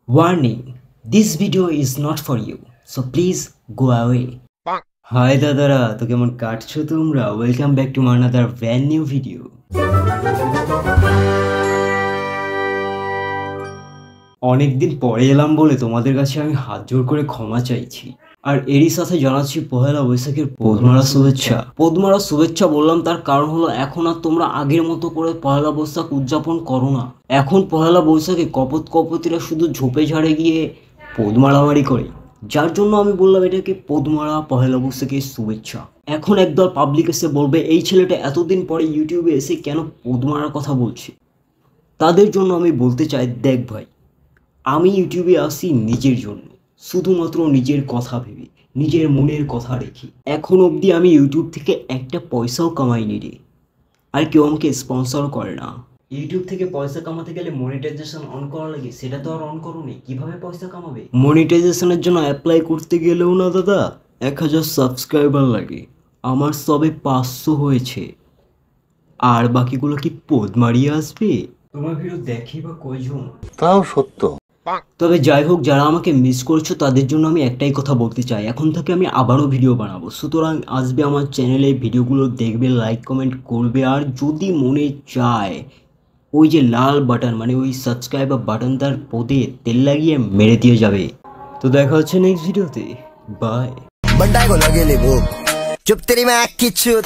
Warning, this video is not for you, so please go away. Hi দাদারা, তো কেমন কাটছো তোমরা? Welcome back to another brand new video. অনেকদিন পরে এলাম বলে তোমাদের কাছে আমি হাত জোড় করে ক্ষমা চাইছি। আর এরই সাথে জানাচ্ছি পহেলা বৈশাখের পদ্মারা শুভেচ্ছা। পদ্মারা শুভেচ্ছা বললাম তার কারণ হলো এখন আর তোমরা আগের মতো করে পহেলা বৈশাখ উদযাপন করো না। এখন পহেলা বৈশাখে কপতিরা শুধু ঝোপে ঝাড়ে গিয়ে পদ্মারামারি করে, যার জন্য আমি বললাম এটাকে পদ্মারা পহেলা বৈশাখের শুভেচ্ছা। এখন একদল পাবলিক এসে বলবে এই ছেলেটা এতদিন পরে ইউটিউবে এসে কেন পদ্মারার কথা বলছে। তাদের জন্য আমি বলতে চাই, দেখ ভাই, আমি ইউটিউবে আসি নিজের জন্য, শুধুমাত্র নিজের কথা ভেবে, নিজের মনের কথা রেখে। এখন অবধি আমি ইউটিউব থেকে একটা পয়সাও কামাইনি রে, আর কেউ আমাকে স্পন্সর করে না। ইউটিউব থেকে পয়সা কামাতে গেলে মনিটাইজেশন অন করা লাগে, সেটা তো আর অন করোনি, কিভাবে পয়সা কামাবে? মনিটাইজেশনের জন্য অ্যাপ্লাই করতে গেলেও না দাদা 1000 সাবস্ক্রাইবার লাগে, আমার সবে 500 হয়েছে, আর বাকিগুলো কি পদ্মারিয়ে আসবে? তোমার ভিডিও দেখি বা কয়জন? তাও সত্য। তবে যাই হোক, যারা আমাকে মিস করছো তাদের জন্য আমি একটাই কথা বলতে চাই, এখন থেকে আমি আবারও ভিডিও বানাবো। সুতরাং আসবে আমার চ্যানেলে, ভিডিওগুলো দেখবে, লাইক কমেন্ট করবে, আর যদি মনে চায় ওই যে লাল বাটন মানে ওই সাবস্ক্রাইবার বাটনটার পদে তেল লাগিয়ে মেরে দিয়ে যাবে। তো দেখা হচ্ছে নেক্সট ভিডিওতে, বাই। बंडा को लगे ले भूख चुप तेरी मैं की चुत